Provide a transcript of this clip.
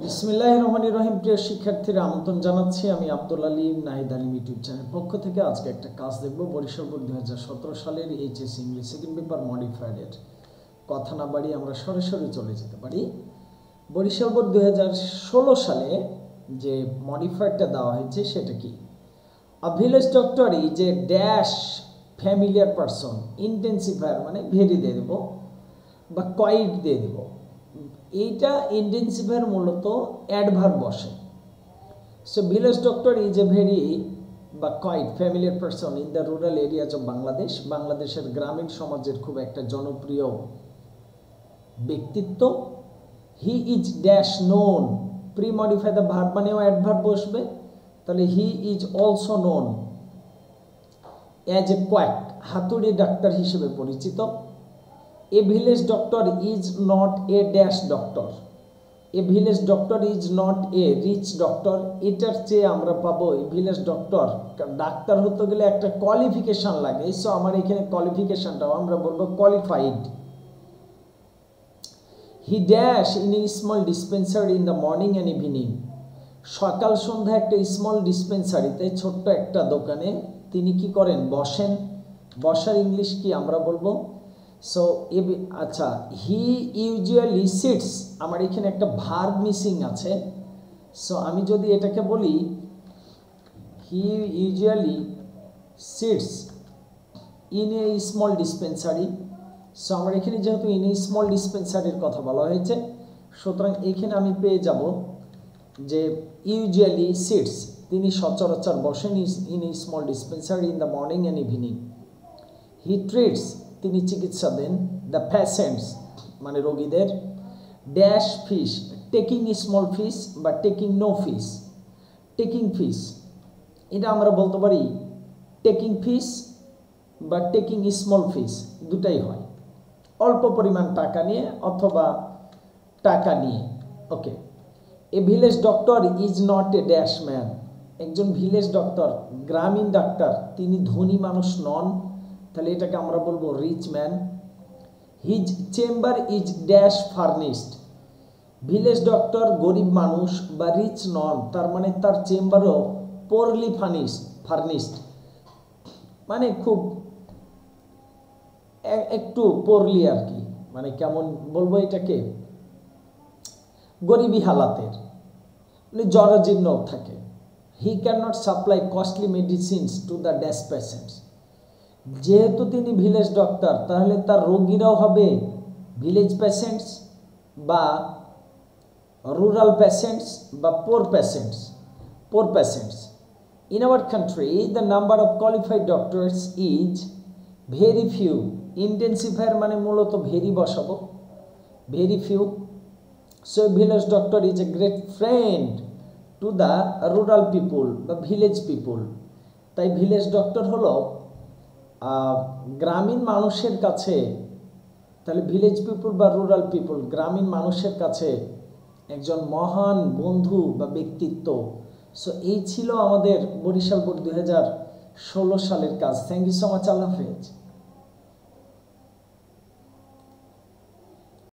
বিসমিল্লাহির রহমানির রহিম। প্রিয় শিক্ষার্থীরা, আমন্ত্রণ জানাচ্ছি আমি আব্দুল আলিম নাহিদ আলিম ইউটিউব চ্যানেল পক্ষ থেকে। আজকে একটা কাজ দেখব বরিশাল বোর্ড 2017 সালের এইচএস ইংলিশ সেকেন্ড পেপার মডিফাইডের। কথা না বাড়িয়ে আমরা সরাসরি চলে যেতে পারি। বরিশাল বোর্ড 2016 সালে যে মডিফাইডটা দেওয়া হয়েছে সেটা কি? A village doctor is a dash familiar person. Intensifier মানে ভেরি দিয়ে দেবো বা কোয়াইট দিয়ে দেবো। এইটা ইন্টেন্সিফায়ার মূলত অ্যাডভার্ব বসে। So village doctor is a very বা quite familiar person in the rural areas of Bangladesh. বাংলাদেশের গ্রামীণ সমাজের খুব একটা জনপ্রিয় ব্যক্তিত্ব। He is dash known, pre modify the verb মানেও অ্যাডভার্ব বসবে, তাহলে he is also known as a quack, হাতুড়ি ডাক্তার হিসেবে পরিচিত। A village doctor is not a dash doctor. A village doctor is not a rich doctor. এটার চেয়ে আমরা পাবো a village doctor, ডাক্তার হতে গেলে একটা কোয়ালিফিকেশন লাগে। সো আমার এখানে কোয়ালিফিকেশনটাও আমরা বলবো qualified. He dash in a small dispensary in the morning and evening. সকাল সন্ধ্যা একটা স্মল ডিসপেন্সারিতে, ছোট্ট একটা দোকানে তিনি কি করেন? বসেন। বসার ইংলিশ কি আমরা বলবো? সো আচ্ছা, হি ইউজুয়ালি সিটস, আমার এখানে একটা ভার্ব মিসিং আছে। সো আমি যদি এটাকে বলি he usually sits in a small dispensary. So আমার এখানে যেহেতু ইন এ স্মল ডিসপেন্সারির কথা বলা হয়েছে, সুতরাং এখানে আমি পেয়ে যাব যে ইউজুয়ালি সিটস, তিনি সচরাচর বসেন in a small dispensary in the morning and evening. He treats, তিনি চিকিৎসা দেন, দ্য প্যাশেন্টস মানে রোগীদের। ড্যাশ ফিস, টেকিং স্মল ফিস বা টেকিং নো ফিস। টেকিং ফিস এটা আমরা বলতে পারি টেকিং ফিস বা টেকিং স্মল ফিস, দুটাই হয়। অল্প পরিমাণ টাকা নিয়ে অথবা টাকা নিয়ে। Okay, a village doctor is not a dash man. একজন ভিলেজ ডক্টর, গ্রামীণ ডাক্তার, তিনি ধনী মানুষ নন, তাহলে এটাকে আমরা বলবো rich man. His chamber is dash furnished. Village doctor গরিব মানুষ বা রিচ নন, তার মানে তার চেম্বারও পোরলি ফার্নিশড মানে খুব একটু পোরলি আর কি, মানে কেমন বলবো এটাকে, গরিবী হালাতের, মানে জরাজীর্ণ থাকে। He can not supply costly medicines to the dash patients. যেহেতু তিনি ভিলেজ ডক্টর, তাহলে তার রোগীরাও হবে ভিলেজ পেশেন্টস বা রুরাল পেশেন্টস বা poor patients. In our country the number of qualified doctors is very few. Intensifier মানে মূলত ভেরি বসাবো, very few. So village doctor is a great friend to the rural people বা village পিপুল। তাই village doctor হলো গ্রামীণ মানুষের কাছে, তাহলে ভিলেজ পিপুল বা রুরাল পিপুল গ্রামীণ মানুষের কাছে একজন মহান বন্ধু বা ব্যক্তিত্ব। সো এই ছিল আমাদের বরিশাল বোর্ড 2016 সালের কাজ। থ্যাংক ইউ সো মাচ, আল্লাহ হাফেজ।